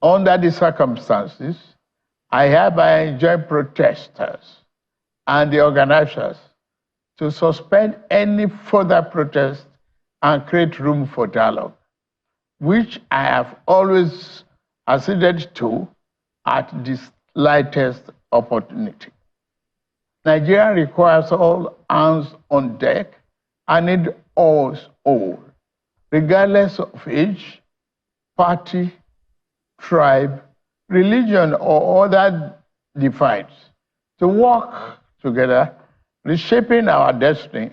Under the circumstances, I hereby enjoin protesters and the organizers to suspend any further protest and create room for dialogue, which I have always acceded to at the slightest opportunity. Nigeria requires all hands on deck and need us all, regardless of age, party, tribe, religion, or other divides, to work together, reshaping our destiny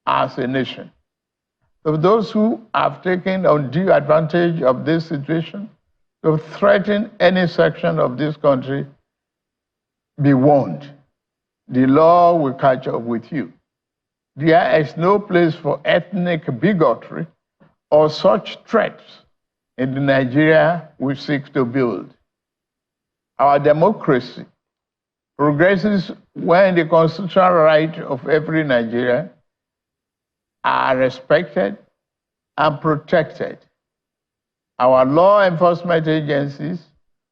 as a nation. So those who have taken undue advantage of this situation to threaten any section of this country, be warned. The law will catch up with you. There is no place for ethnic bigotry or such threats in the Nigeria we seek to build. Our democracy progresses when the constitutional rights of every Nigerian are respected and protected. Our law enforcement agencies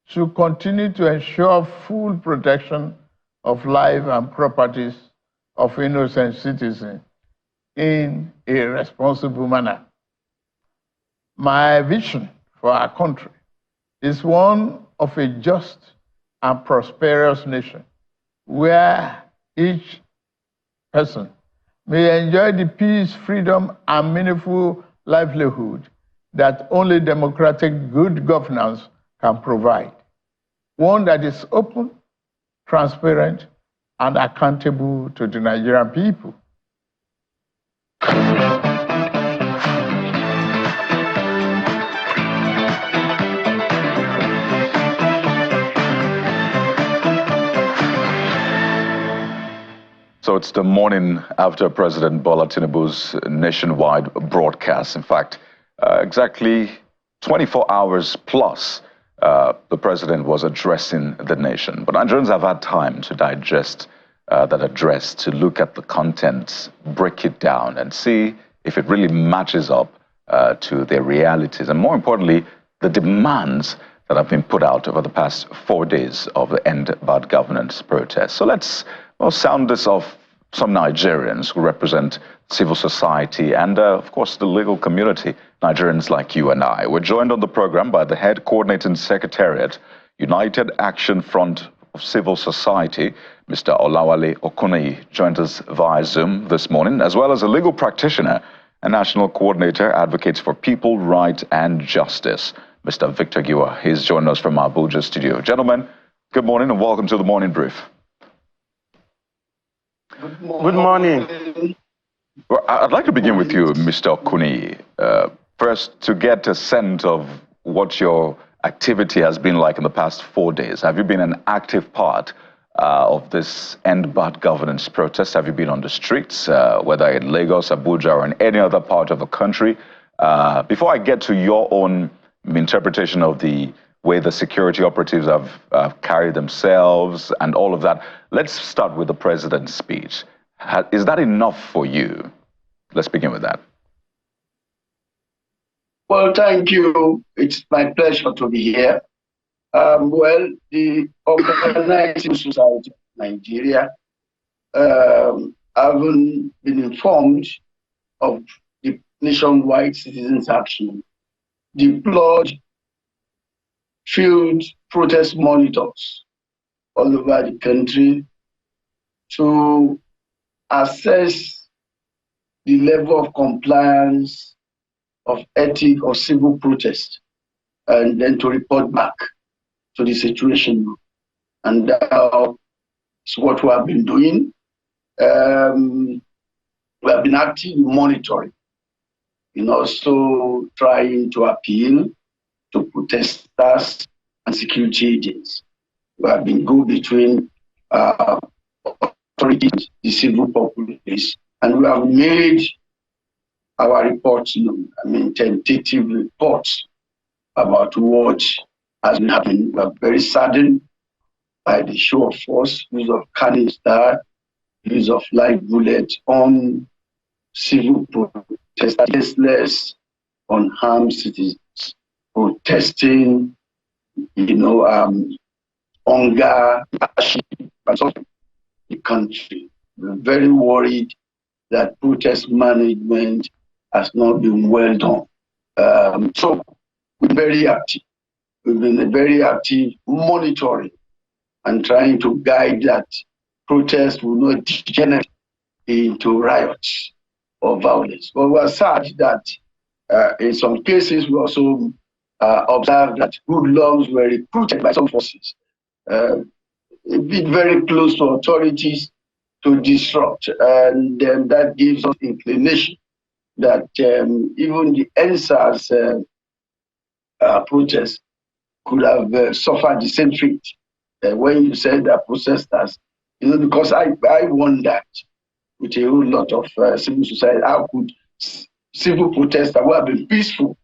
should continue to ensure full protection of life and properties of innocent citizens in a responsible manner. My vision for our country is one of a just and prosperous nation where each person may enjoy the peace, freedom, and meaningful livelihood that only democratic good governance can provide. One that is open, transparent, and accountable to the Nigerian people. So it's the morning after President Bola Tinubu's nationwide broadcast. In fact, exactly 24 hours plus, the president was addressing the nation. But Nigerians have had time to digest that address, to look at the contents, break it down, and see if it really matches up to their realities. And more importantly, the demands that have been put out over the past 4 days of the End Bad Governance protest. So let's sound this off some Nigerians who represent civil society and, of course, the legal community, Nigerians like you and I. We're joined on the program by the head coordinating secretariat, United Action Front of Civil Society, Mr. Olawale Okuneyi, joined us via Zoom this morning, as well as a legal practitioner and national coordinator, advocates for people, right, and justice, Mr. Victor Giwa. He's joining us from Abuja studio. Gentlemen, good morning and welcome to the Morning Brief. Good morning. Well, I'd like to begin with you, Mr. Okuneyi. First, to get a sense of what your activity has been like in the past 4 days. Have you been an active part of this End Bad Governance protest? Have you been on the streets, whether in Lagos, Abuja, or in any other part of the country? Before I get to your own interpretation of the way the security operatives have carried themselves and all of that, let's start with the president's speech. Is that enough for you? Let's begin with that. Well, thank you. It's my pleasure to be here. Well, the organizing society of Nigeria haven't been informed of the nationwide citizens' action, deployed field protest monitors all over the country to assess the level of compliance of ethic or civil protest, and then to report back to the situation. And that's what we have been doing. We have been actively monitoring and also trying to appeal to protesters and security agents. We have been go between authorities, the civil populace, and we have made our reports known. Tentative reports about what has been happening. We are very saddened by the show of force, use of canister, use of live bullets on civil protesters, unarmed citizens protesting hunger, hardship, and so the country. We're very worried that protest management has not been well done. So we're very active. We've been very active monitoring and trying to guide that protests will not degenerate into riots or violence. But we're sad that in some cases we also observed that hoodlums were recruited by some forces, a bit very close to authorities to disrupt. And that gives us inclination that even the NSAS protest could have suffered the same fate. When you said that protesters, because I wondered with a whole lot of civil society, how could civil protesters who have been peaceful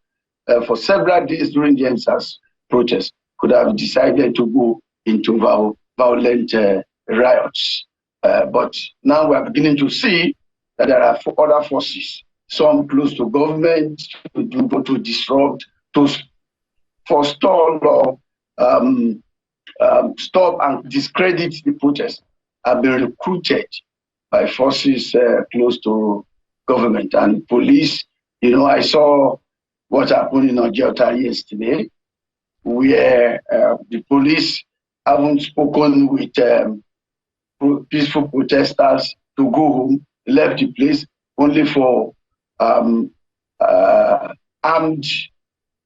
for several days during the NSAS protest could have decided to go into violent riots. But now we are beginning to see that there are other forces, some close to government, to disrupt, to forestall or stop and discredit the protest, have been recruited by forces close to government and police. I saw what happened in Ojota yesterday, where the police haven't spoken with peaceful protesters to go home, left the place only for armed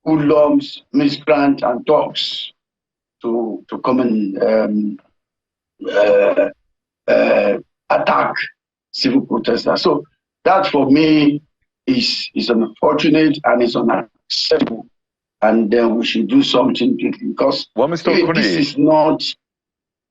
hoodlums, miscreants, and thugs to come and attack civil protesters. So that for me is unfortunate and is unacceptable. And then we should do something quickly because Mr. Okuni, this is not.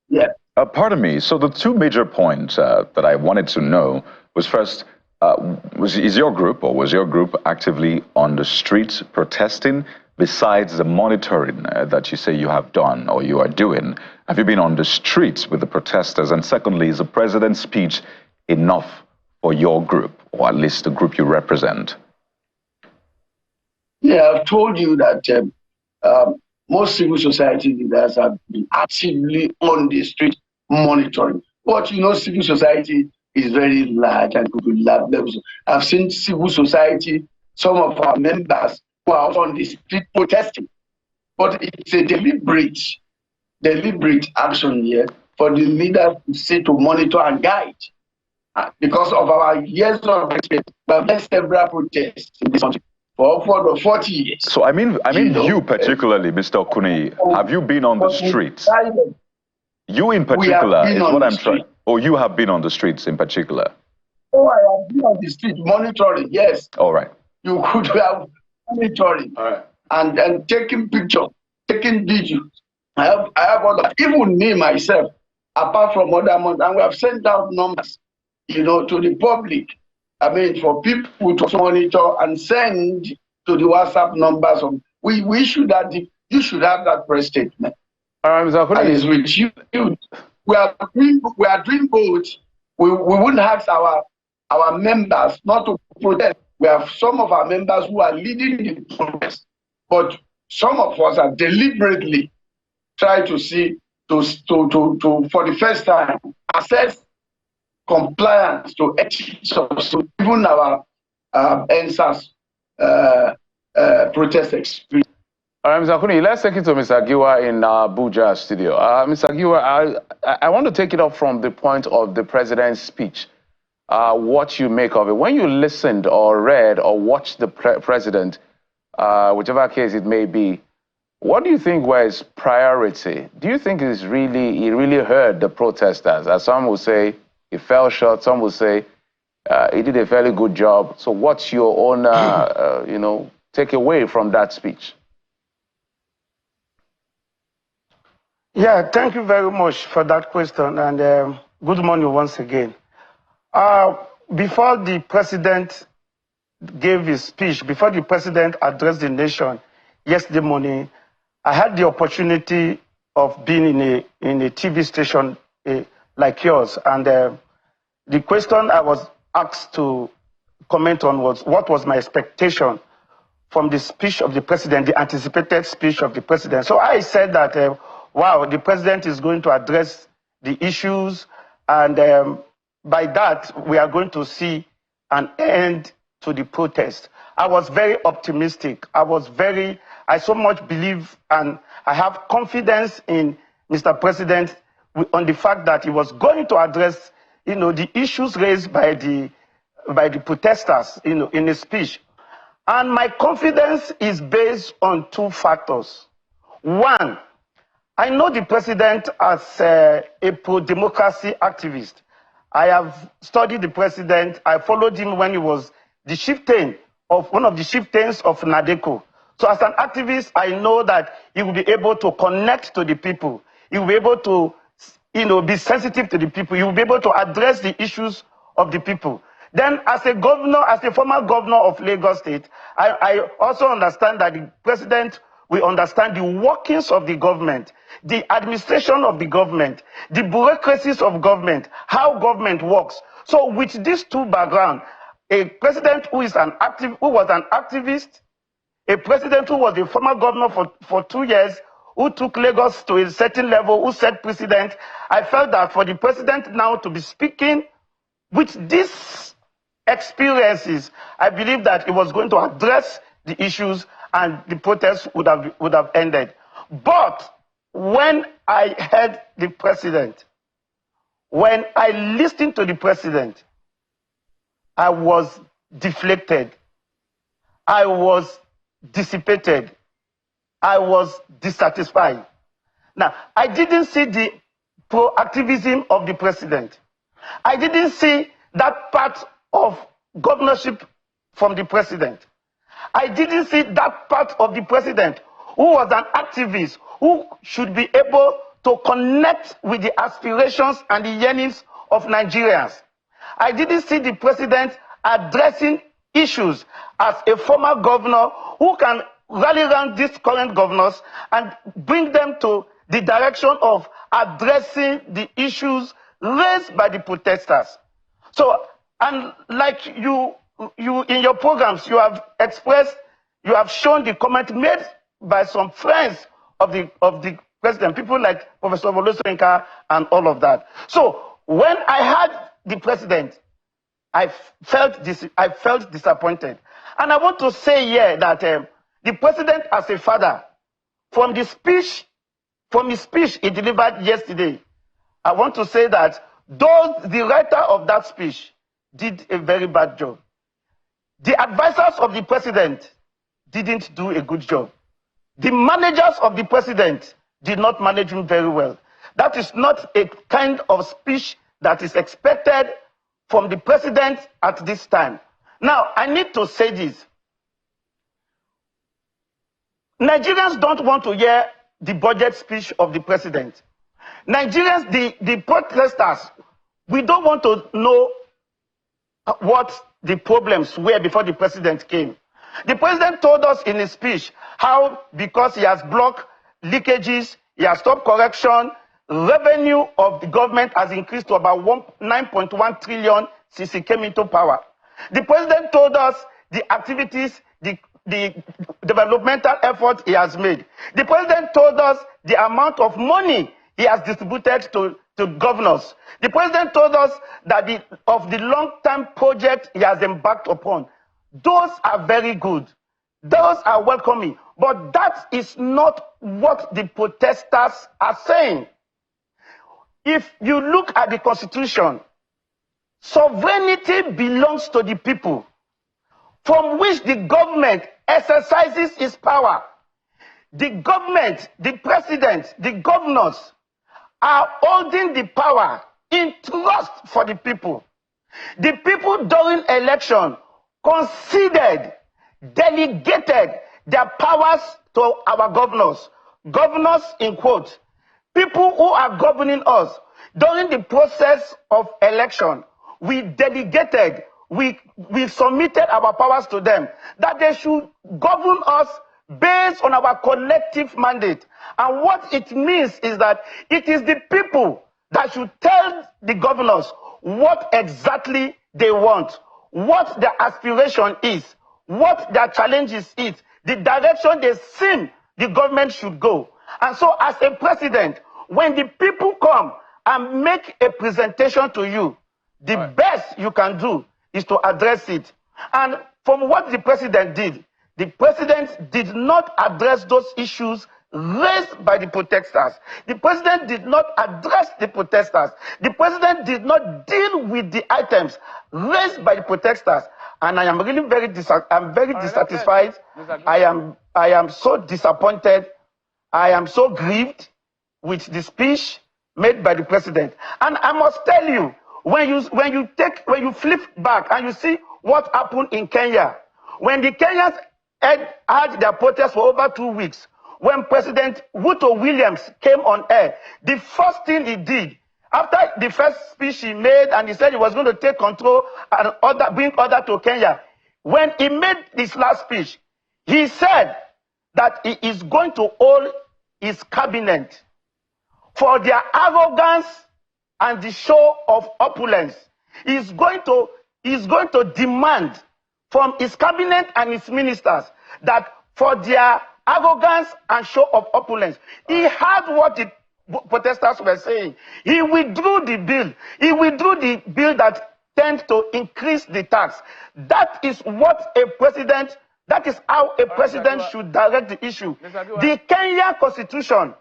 Yeah. Pardon me. So the two major points that I wanted to know was first, was your group actively on the streets protesting? Besides the monitoring that you say you have done or you are doing, have you been on the streets with the protesters? And secondly, is the president's speech enough for your group, or at least the group you represent? Yeah, I've told you that most civil society leaders have been actively on the street monitoring. But civil society is very large and could be large levels. I've seen civil society, some of our members who are on the street protesting. But it's a deliberate action here for the leaders to say to monitor and guide. Because of our years of experience, we have led several protests in this country for upward of 40 years. So I mean you particularly, Mr. Okuni, have you been on the streets? You in particular is what I'm trying. Or you have been on the streets in particular? Oh, I have been on the street monitoring, yes. All right. You could have monitoring. All right. And taking pictures, taking videos. I have all that. Even me myself, apart from other months, and we have sent out numbers, to the public. I mean, for people to monitor and send to the WhatsApp numbers. We should have you should have that press statement. And it's with you. We are doing both. We wouldn't ask our members not to protest. We have some of our members who are leading the protest, but some of us are deliberately trying to see to for the first time assess compliance to ethics of even our NSAS protest experience. All right, Mr. Okuni, let's take it to Mr. Giwa in Abuja studio. Mr. Giwa, I want to take it up from the point of the president's speech. What you make of it. When you listened or read or watched the president, whichever case it may be, what do you think was priority? Do you think he really heard the protesters? As some will say, he fell short. Some will say he did a fairly good job. So what's your own, takeaway from that speech? Yeah, thank you very much for that question, and good morning once again. Before the president gave his speech, before the president addressed the nation yesterday morning, I had the opportunity of being in a TV station like yours, and the question I was asked to comment on was what was my expectation from the speech of the president, the anticipated speech of the president. So I said that, wow, the president is going to address the issues, and by that, we are going to see an end to the protest. I was very optimistic. I so much believe, and I have confidence in Mr. President on the fact that he was going to address, the issues raised by the protesters, in his speech. And my confidence is based on two factors. One, I know the president as a pro-democracy activist. I have studied the president. I followed him when he was one of the chieftains of Nadeco. So as an activist, I know that he will be able to connect to the people. He will be able to, be sensitive to the people. He will be able to address the issues of the people. Then as a governor, as a former governor of Lagos State, I also understand that the president will understand the workings of the government, the administration of the government, the bureaucracies of government, how government works. So with these two backgrounds, a president who was an activist, a president who was a former governor for 2 years, who took Lagos to a certain level, who set precedent, I felt that for the president now to be speaking with these experiences, I believe that it was going to address the issues and the protests would have ended. But when I heard the president, when I listened to the president, I was deflated. I was dissipated. I was dissatisfied. Now, I didn't see the proactivism of the president. I didn't see that part of governorship from the president. I didn't see that part of the president who was an activist, who should be able to connect with the aspirations and the yearnings of Nigerians. I didn't see the president addressing issues as a former governor who can rally around these current governors and bring them to the direction of addressing the issues raised by the protesters. So, and like you in your programs, you have shown the comment made by some friends of the president, people like Professor Olosoyinka and all of that. So when I heard the president, I felt disappointed. And I want to say here that the president as a father, from his speech he delivered yesterday, I want to say that the writer of that speech did a very bad job. The advisors of the president didn't do a good job. The managers of the president did not manage him very well. That is not a kind of speech that is expected from the president at this time. Now, I need to say this. Nigerians don't want to hear the budget speech of the president. Nigerians, the protesters, we don't want to know what the problems were before the president came. The president told us in his speech how, because he has blocked leakages, he has stopped corruption, revenue of the government has increased to about 9.1 trillion since he came into power. The president told us the activities, the developmental effort he has made. The president told us the amount of money he has distributed to governors. The president told us that of the long-term project he has embarked upon. Those are very good. Those are welcoming. But that is not what the protesters are saying. If you look at the Constitution, sovereignty belongs to the people, from which the government exercises its power. The government, the president, the governors are holding the power in trust for the people. The people during election considered, delegated their powers to our governors. Governors in quotes. People who are governing us. During the process of election, we delegated, we submitted our powers to them, that they should govern us based on our collective mandate. And what it means is that it is the people that should tell the governors what exactly they want, what their aspiration is, what their challenges is, the direction they think the government should go. And so as a president, when the people come and make a presentation to you, the best you can do is to address it. And from what the president did, the president did not address those issues raised by the protesters. The president did not address the protesters. The president did not deal with the items raised by the protesters. And I am really very dissatisfied. I am so disappointed. I am so grieved with the speech made by the president. And I must tell you, when you flip back and you see what happened in Kenya, when the Kenyans had their protest for over 2 weeks, when President Ruto Williams came on air, the first thing he did, after the first speech he made and he said he was going to take control and bring order to Kenya, when he made this last speech, he said that he is going to hold his cabinet for their arrogance and the show of opulence. He's going to demand from his cabinet and his ministers that for their arrogance and show of opulence. He heard what the protesters were saying. He withdrew the bill. He withdrew the bill that tends to increase the tax. That is what a president, that is how a president should direct the issue. The Kenyan Constitution,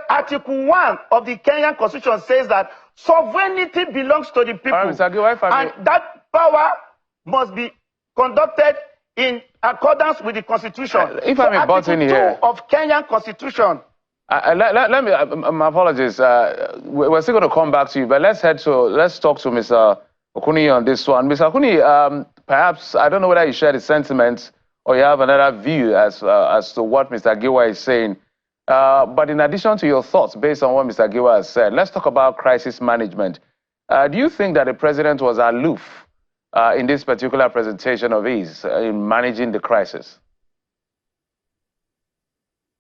Article 1 of the Kenyan Constitution says that sovereignty belongs to the people. And that power must be conducted in accordance with the Constitution. If I may butt in here, of Kenyan Constitution. Let me. My apologies. We're still going to come back to you, but let's talk to Mr. Okuni on this one. Mr. Okuni, perhaps I don't know whether you share the sentiment or you have another view as to what Mr. Giwa is saying. But in addition to your thoughts based on what Mr. Giwa has said, let's talk about crisis management. Do you think that the president was aloof in this particular presentation of his in managing the crisis?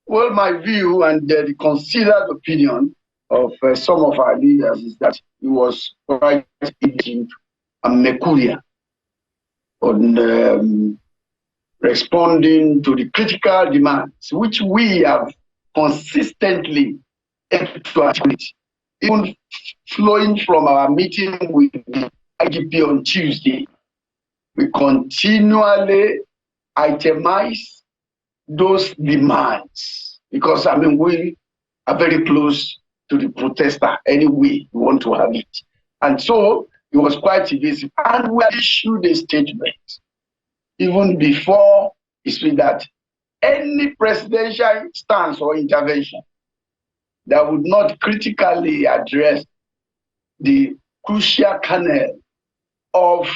Well, my view and the considered opinion of some of our leaders is that he was quite ignorant and mercurial on responding to the critical demands, which we have consistently articulated, even flowing from our meeting with the IGP on Tuesday. We continually itemize those demands because, I mean, we are very close to the protester anyway we want to have it. And so it was quite evasive. And we issued a statement even before it's been that any presidential stance or intervention that would not critically address the crucial kernel of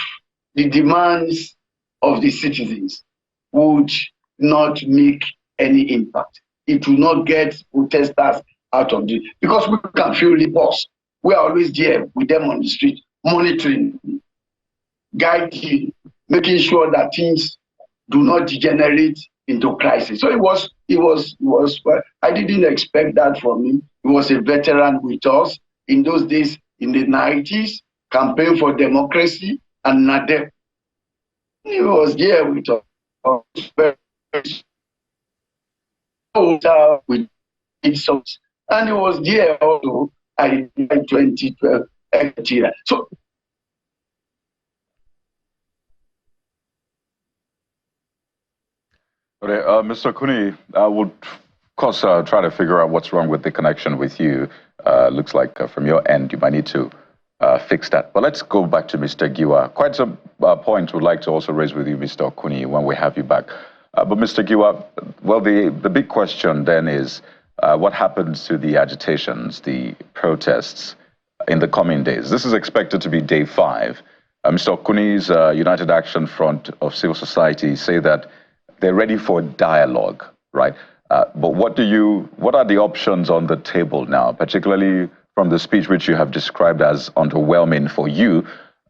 the demands of the citizens would not make any impact. It will not get protesters out of the, because we can feel the boss. We are always there with them on the street, monitoring, guiding, making sure that things do not degenerate into crisis. So it was, well, I didn't expect that from him. He was a veteran with us in those days, in the 90s, campaign for democracy and NADEP. He was there with us. And he was there also in 2012. So Mr. Kuni, I would, of course, try to figure out what's wrong with the connection with you. Looks like from your end, you might need to fix that. But let's go back to Mr. Giwa. Quite some points we'd like to also raise with you, Mr. Kuni, when we have you back. But Mr. Giwa, well, the big question then is what happens to the agitations, the protests in the coming days? This is expected to be day 5. Mr. Kuni's United Action Front of Civil Society say that they're ready for dialogue, right? But what are the options on the table now, particularly from the speech which you have described as underwhelming for you?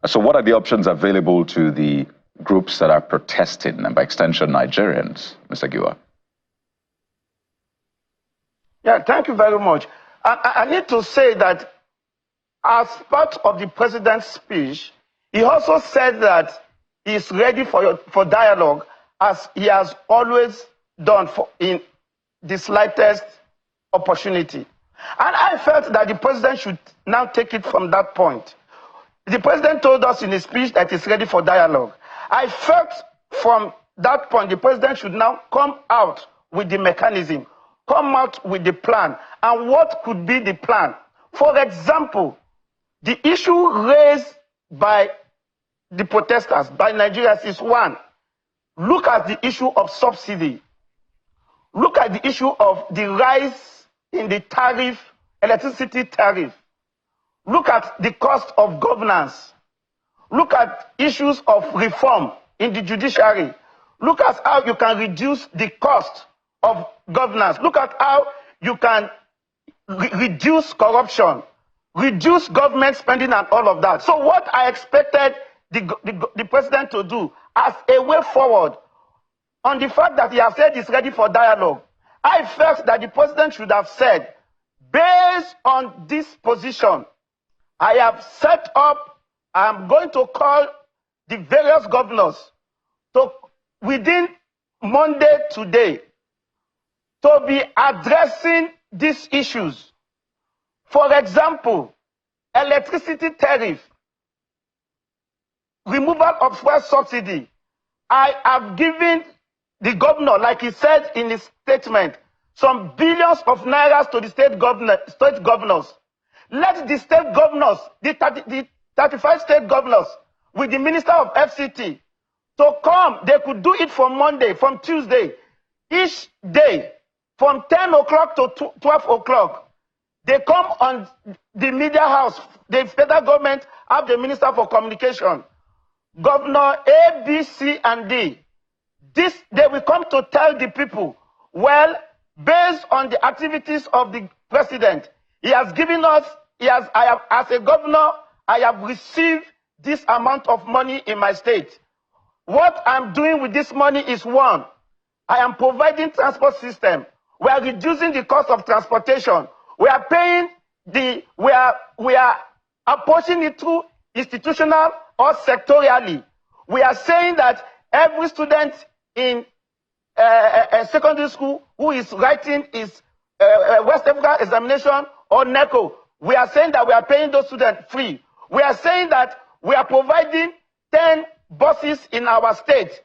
So what are the options available to the groups that are protesting, and by extension, Nigerians, Mr. Giwa? Yeah, thank you very much. I need to say that as part of the president's speech, he also said that he's ready for dialogue as he has always done in the slightest opportunity. And I felt that the president should now take it from that point. The president told us in his speech that he's ready for dialogue. I felt from that point, the president should now come out with the mechanism, come out with the plan. And what could be the plan? For example, the issue raised by the protesters, by Nigerians, is one. Look at the issue of subsidy. Look at the issue of the rise in the tariff, electricity tariff. Look at the cost of governance. Look at issues of reform in the judiciary. Look at how you can reduce the cost of governance. Look at how you can reduce corruption, reduce government spending and all of that. So what I expected the president to do as a way forward on the fact that he has said he's ready for dialogue, I felt that the president should have said, based on this position, I have set up, I'm going to call the various governors to, within Monday today, to be addressing these issues. For example, electricity tariff, removal of fuel subsidy. I have given the governor, like he said in his statement, some billions of naira to the state governors. Let the state governors, the 35 state governors, with the minister of FCT, to come. They could do it from Monday, from Tuesday, each day, from 10 o'clock to 12 o'clock. They come on the media house. The federal government have the minister for communication, Governor A, B, C, and D. This, they will come to tell the people, well, based on the activities of the president, he has given us, as a governor, I have received this amount of money in my state. What I'm doing with this money is one, I am providing transport system. We are reducing the cost of transportation. We are paying we are approaching it through institutional or sectorially. We are saying that every student in a secondary school who is writing his West African examination or NECO, we are saying that we are paying those students free. We are saying that we are providing 10 buses in our state,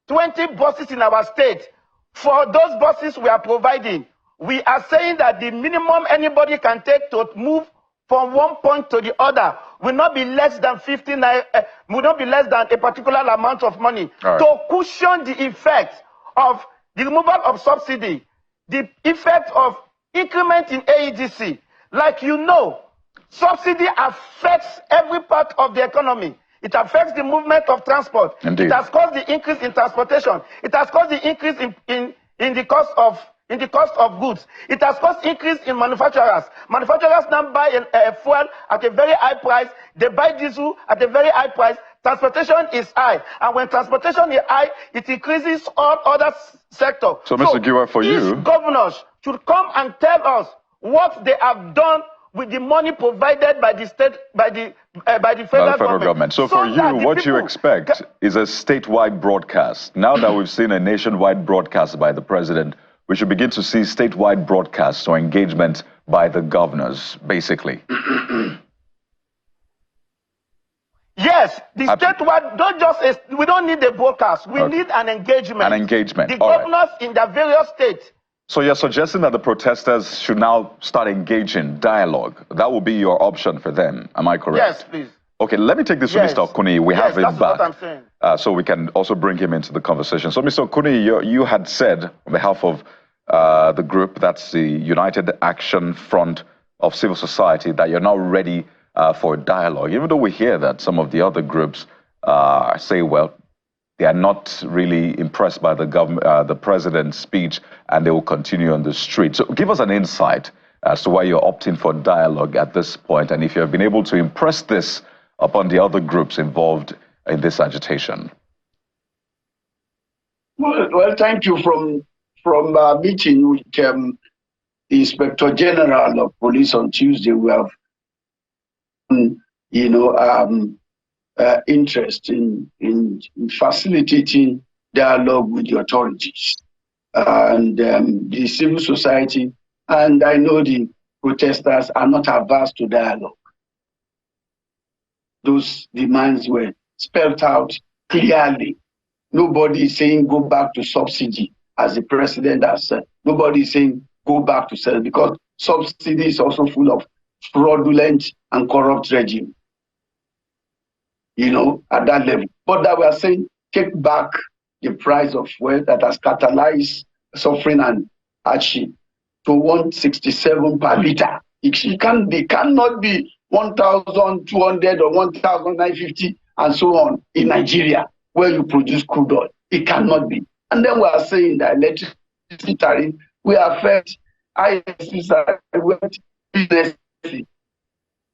20 buses in our state. For those buses we are providing, we are saying that the minimum anybody can take to move from one point to the other will not be less than 15, will not be less than a particular amount of money. Right. To cushion the effect of the removal of subsidy, the effect of increment in AEDC. Like you know, subsidy affects every part of the economy. It affects the movement of transport. Indeed. It has caused the increase in transportation. It has caused the increase in the cost of goods. It has caused increase in manufacturers. Manufacturers now buy fuel at a very high price. They buy diesel at a very high price. Transportation is high. And when transportation is high, it increases all other sectors. So Mr. Giwa, for you, governors should come and tell us what they have done with the money provided by the state, by the federal government. So for you, what you expect is a statewide broadcast. Now that we've seen a nationwide broadcast by the president, we should begin to see statewide broadcasts or engagement by the governors, basically. Yes, the statewide, we don't need a broadcast. We need an engagement. An engagement. The governors in the various states. So you're suggesting that the protesters should now start engaging dialogue. That will be your option for them. Am I correct? Yes, please. Okay, let me take this to Mr. Okuni. We have him back. That's what I'm saying. So we can also bring him into the conversation. So Mr. Okuni, you had said on behalf of the group, that's the United Action Front of Civil Society, that you're now ready for dialogue. Even though we hear that some of the other groups say, well, they are not really impressed by the president's speech, and they will continue on the street. So give us an insight as to why you're opting for dialogue at this point, and if you have been able to impress this upon the other groups involved in this agitation. Well, thank you. From meeting with the Inspector General of Police on Tuesday, we have, interest in facilitating dialogue with the authorities and the civil society, and I know the protesters are not averse to dialogue. Those demands were spelled out clearly. Nobody is saying go back to subsidy, as the president has said. Nobody is saying go back to sell, because subsidy is also full of fraudulent and corrupt regime, at that level. But that we are saying take back the price of fuel that has catalyzed suffering and hardship to 167 per liter. It cannot be 1,200 or 1,950 and so on in Nigeria, where you produce crude oil. It cannot be. And then we are saying that electricity tariff will affect ISC, business.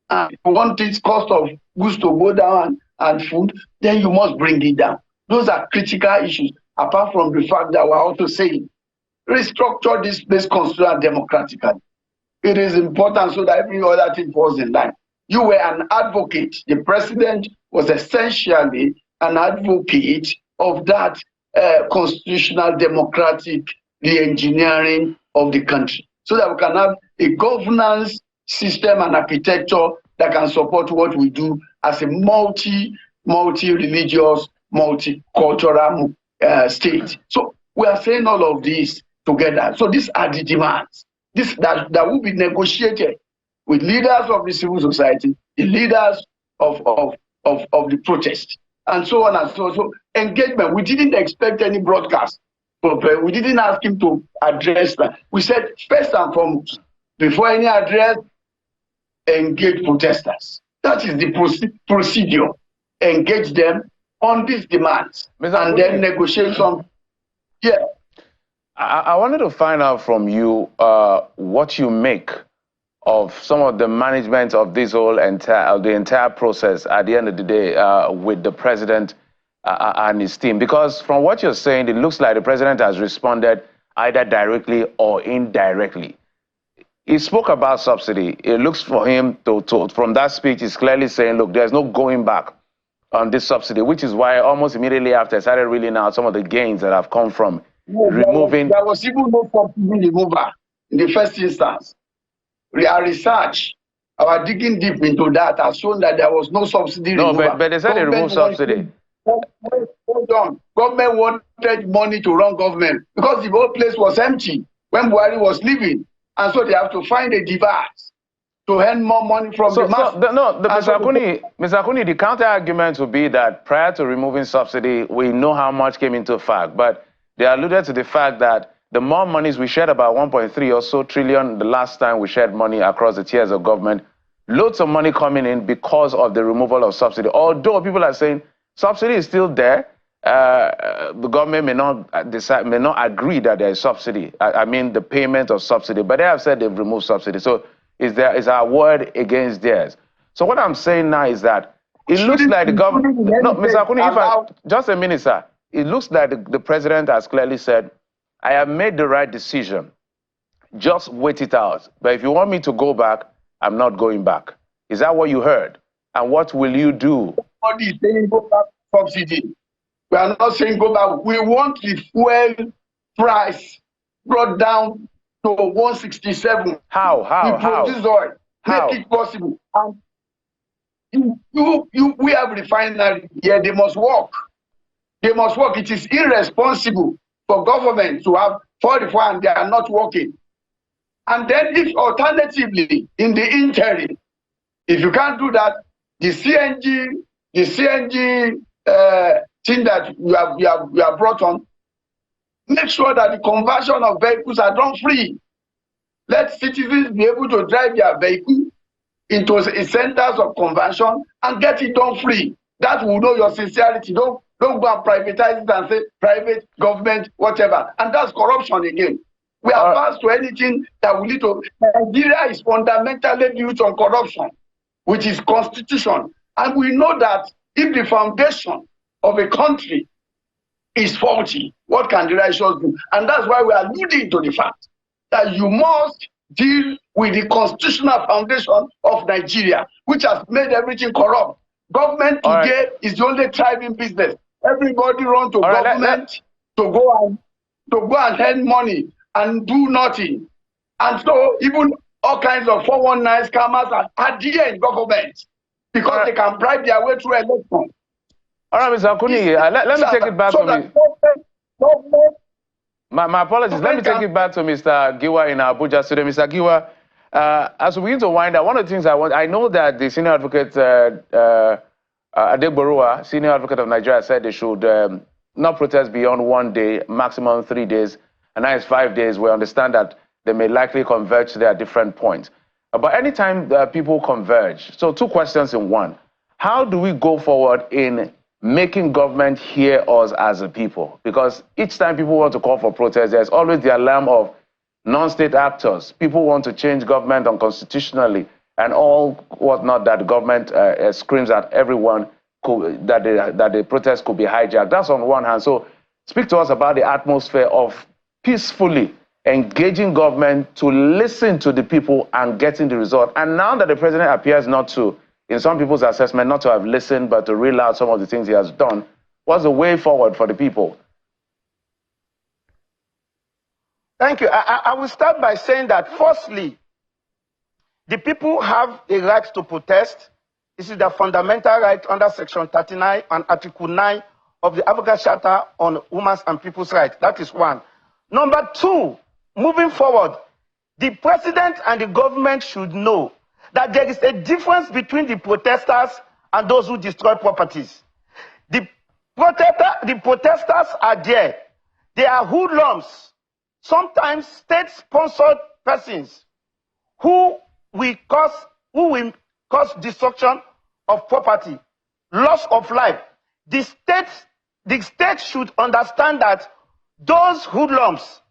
And if you want its cost of goods to go down and food, then you must bring it down. Those are critical issues, apart from the fact that we're also saying restructure this place constitutionally and democratically. It is important so that every other thing falls in line. You were an advocate. The president was essentially an advocate of that constitutional democratic re-engineering of the country, so that we can have a governance system and architecture that can support what we do as a multi-religious, multicultural state. So we are saying all of this together. So these are the demands. That will be negotiated with leaders of the civil society, the leaders of the protest, and so on and so on. So engagement. We didn't expect any broadcast. We didn't ask him to address that. We said first and foremost, before any address, engage protesters. That is the procedure. Engage them on these demands, and then negotiate some. Yeah. I wanted to find out from you what you make of some of the management of this whole the entire process at the end of the day with the president and his team. Because from what you're saying, it looks like the president has responded either directly or indirectly. He spoke about subsidy. It looks for him from that speech, he's clearly saying, look, there's no going back on this subsidy, which is why almost immediately after I started reeling out some of the gains that have come from removing. There was even no subsidy remover in the first instance. Our research, our digging deep into that has shown that there was no subsidy remover. No, but they said they removed subsidy. Hold on. Government wanted money to run government because the whole place was empty when Buhari was leaving. And so they have to find a device to earn more money from the masses. Mr. Akuni, the counter-argument would be that prior to removing subsidy, we know how much came into effect. But they alluded to the fact that the more monies we shared, about 1.3 or so trillion the last time we shared money across the tiers of government, loads of money coming in because of the removal of subsidy. Although people are saying subsidy is still there, the government may not agree that there is subsidy. I mean the payment of subsidy, but they have said they've removed subsidy. So is our word against theirs? So what I'm saying now is that it looks like the government. No, Mr. Akuni, just a minute, sir. It looks like the president has clearly said, I have made the right decision. Just wait it out. But if you want me to go back, I'm not going back. Is that what you heard? And what will you do? Nobody is saying go back to subsidy. We are not saying go back. We want the fuel price brought down to 167. How? We produce oil. Make it possible. And we have refinery here. They must work. They must work. It is irresponsible for government to have 44 and they are not working. And then if alternatively, in the interim, if you can't do that, the CNG thing that you have brought on, make sure that the conversion of vehicles are done free. Let citizens be able to drive their vehicle into centers of conversion and get it done free. That will know your sincerity. Don't go and privatize it and say private, government, whatever. And that's corruption again. We are advanced to anything that will lead to. Nigeria is fundamentally built on corruption, which is constitution. And we know that if the foundation of a country is faulty, what can the righteous do? And that's why we are alluding to the fact that you must deal with the constitutional foundation of Nigeria, which has made everything corrupt. Government today is the only thriving business. Everybody run to government. to go and earn money and do nothing. And so even all kinds of 419 scammers are adhere in government because they can bribe their way through election. All right, Mr. Akuni, let me take it back to me. My apologies. Let me take it back to Mr. Giwa in Abuja studio. Mr. Giwa, as we begin to wind up, one of the things I know that the senior advocate, Adegborua, senior advocate of Nigeria, said they should not protest beyond 1 day, maximum 3 days, and now it's 5 days. We understand that they may likely converge to their different points. But anytime people converge, so two questions in one. How do we go forward in making government hear us as a people? Because each time people want to call for protest, there's always the alarm of non-state actors. People want to change government unconstitutionally and all whatnot that the government screams at everyone that the protest could be hijacked. That's on one hand. So speak to us about the atmosphere of peacefully engaging government to listen to the people and getting the result. And now that the president appears not to, in some people's assessment, not to have listened, but to reel out some of the things he has done, what's the way forward for the people? Thank you. I will start by saying that, firstly, the people have a right to protest. This is their fundamental right under Section 39 and Article 9 of the African Charter on Women's and People's Rights. That is one. Number two, moving forward, the president and the government should know that there is a difference between the protesters and those who destroy properties. The protesters are there. They are hoodlums, sometimes state-sponsored persons who will cause destruction of property, loss of life. The state should understand that those hoodlums,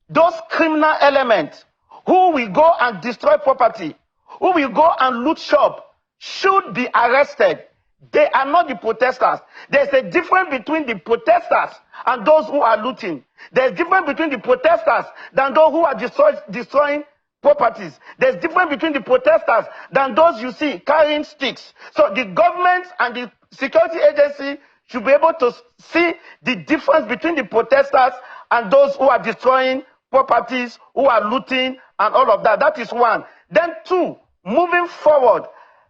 those criminal elements who will go and destroy property, who will go and loot shop, should be arrested. They are not the protesters. There's a difference between the protesters and those who are looting. There's a difference between the protesters than those who are destroying properties. There's a difference between the protesters than those you see carrying sticks. So the government and the security agency should be able to see the difference between the protesters and those who are destroying properties, who are looting, and all of that. That is one. Then two, moving forward,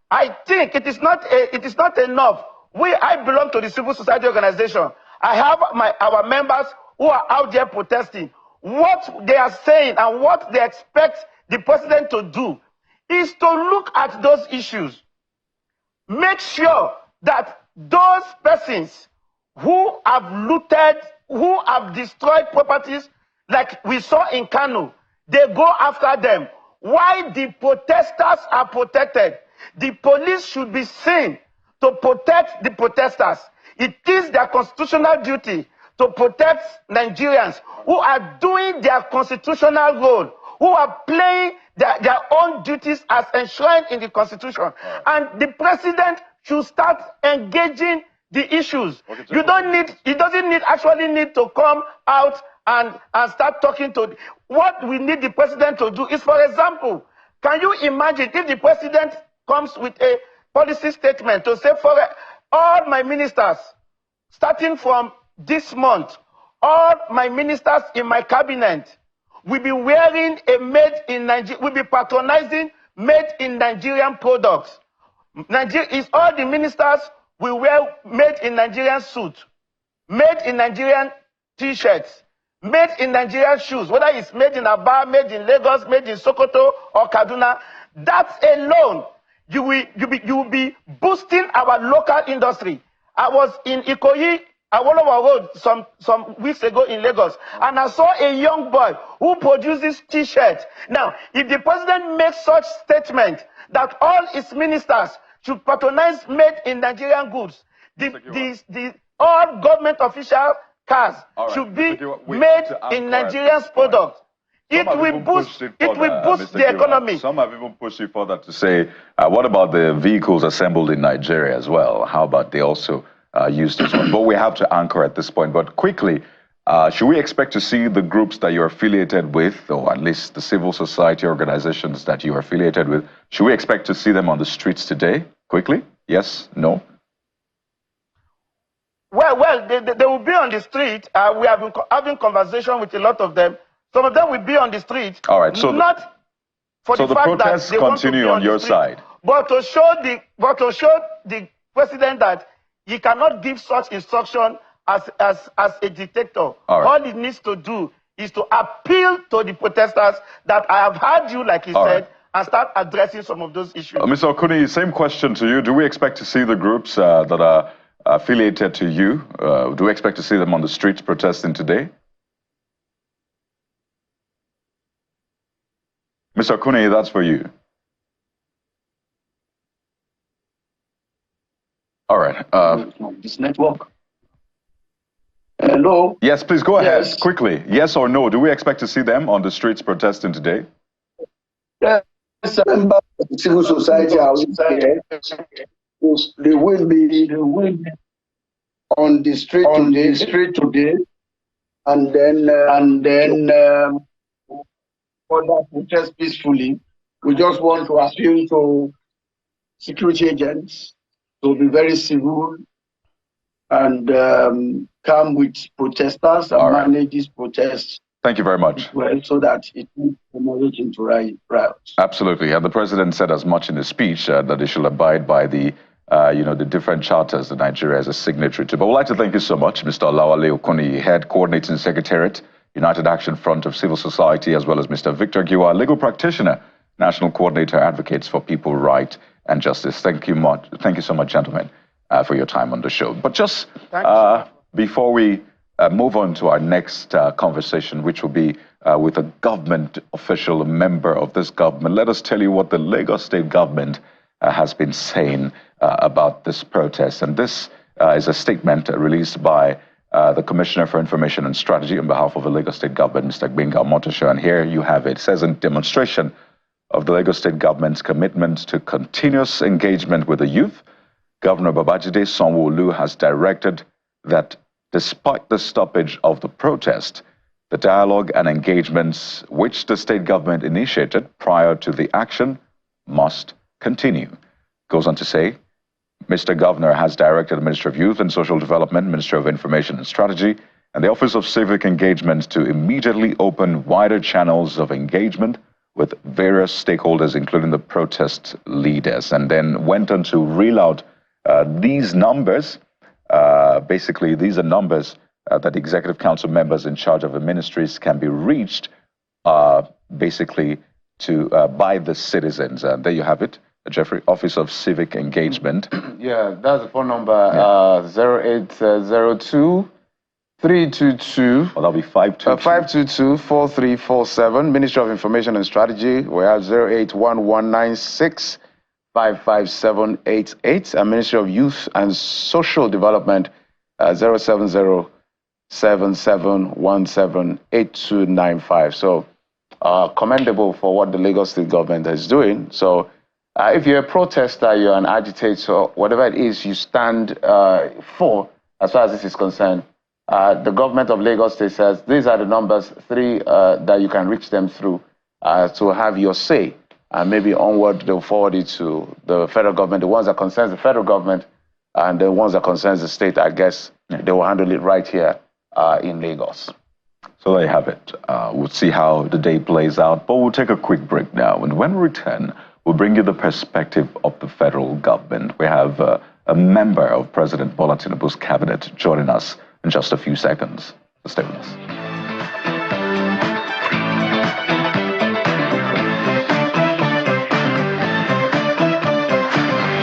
I think it is not enough. I belong to the civil society organization. I have our members who are out there protesting. What they are saying and what they expect the president to do is to look at those issues. Make sure that those persons who have looted, who have destroyed properties, like we saw in Kano, they go after them. Why the protesters are protected? The police should be seen to protect the protesters. It is their constitutional duty to protect Nigerians who are doing their constitutional role, who are playing their own duties as enshrined in the Constitution. And the president should start engaging the issues. He doesn't actually need to come out and start talking to. What we need the president to do is, for example, can you imagine if the president comes with a policy statement to say, for all my ministers, starting from this month, all my ministers in my cabinet will be wearing a made in Nigeria, will be patronizing made in Nigerian products. All the ministers will wear made in Nigerian suits, made in Nigerian t-shirts, made in Nigerian shoes, whether it's made in Aba, made in Lagos, made in Sokoto or Kaduna. That alone, you will be boosting our local industry. I was in Ikoyi, Awolowo Road, some weeks ago in Lagos, and I saw a young boy who produces t-shirts. Now, if the president makes such statement that all his ministers should patronize made in Nigerian goods, all government official cars should be made in Nigerian products. It will boost the economy. Some have even pushed it further to say, what about the vehicles assembled in Nigeria as well? How about they also use this one? But we have to anchor at this point. But quickly, should we expect to see the groups that you're affiliated with, or at least the civil society organizations that you're affiliated with, should we expect to see them on the streets today? Quickly? Yes? No? Well, well, they will be on the street. We have been having conversation with a lot of them. Some of them will be on the street. All right, so not for so the the fact that protests they want to continue be on on your the street, side. but to show the president that he cannot give such instruction as a dictator. All he needs to do is to appeal to the protesters that I have heard you, like he said, and start addressing some of those issues. Mr. Okuni, same question to you. Do we expect to see the groups that are affiliated to you? Do we expect to see them on the streets protesting today? Mr. Okuni, that's for you. All right. This network. Hello? Yes, please go ahead, quickly. Yes or no, do we expect to see them on the streets protesting today? Yes, members of the civil society are here. They will be on the street today, and then further protest peacefully. We just want to appeal to security agents to be very civil and come with protesters and manage these protests. Thank you very much. Well, so that it will promote into riots. Absolutely, and the president said as much in his speech that they should abide by the, the different charters that Nigeria is a signatory to. But we'd like to thank you so much, Mr. Olawale Okuni, Head Coordinating Secretariat, United Action Front of Civil Society, as well as Mr. Victor Giwa, Legal Practitioner, National Coordinator, Advocates for People, Right and Justice. Thank you so much, gentlemen, for your time on the show. But just before we move on to our next conversation, which will be with a government official, a member of this government, let us tell you what the Lagos State government has been saying about this protest. And this is a statement released by the Commissioner for Information and Strategy on behalf of the Lagos State government, Mr. Gbenga Omotosho. And here you have it. It says, in demonstration of the Lagos State government's commitment to continuous engagement with the youth, Governor Babajide Sanwo-Olu has directed that despite the stoppage of the protest, the dialogue and engagements which the state government initiated prior to the action must continue. Goes on to say, Mr. Governor has directed the Ministry of Youth and Social Development, Ministry of Information and Strategy, and the Office of Civic Engagement to immediately open wider channels of engagement with various stakeholders, including the protest leaders, and then went on to reel out these numbers. Basically, these are numbers that Executive Council members in charge of the ministries can be reached, basically, by the citizens. There you have it, Jeffrey, Office of Civic Engagement. Yeah, that's the phone number, 0802 322. Well, that'll be 522. 522-4347. Ministry of Information and Strategy. We have 081196 55788. And Ministry of Youth and Social Development, 070-7717-8295. So, commendable for what the Lagos State government is doing. So, if you're a protester, you're an agitator, whatever it is you stand for, as far as this is concerned, the government of Lagos State says these are the numbers, 3 that you can reach them through to have your say. And maybe onward, they'll forward it to the federal government, the ones that concerns the federal government, and the ones that concerns the state, I guess, they will handle it right here in Lagos. So there you have it. We'll see how the day plays out, but we'll take a quick break now. And when we return, we'll bring you the perspective of the federal government. We have a member of President Bola Tinubu's cabinet joining us in just a few seconds. So stay with us.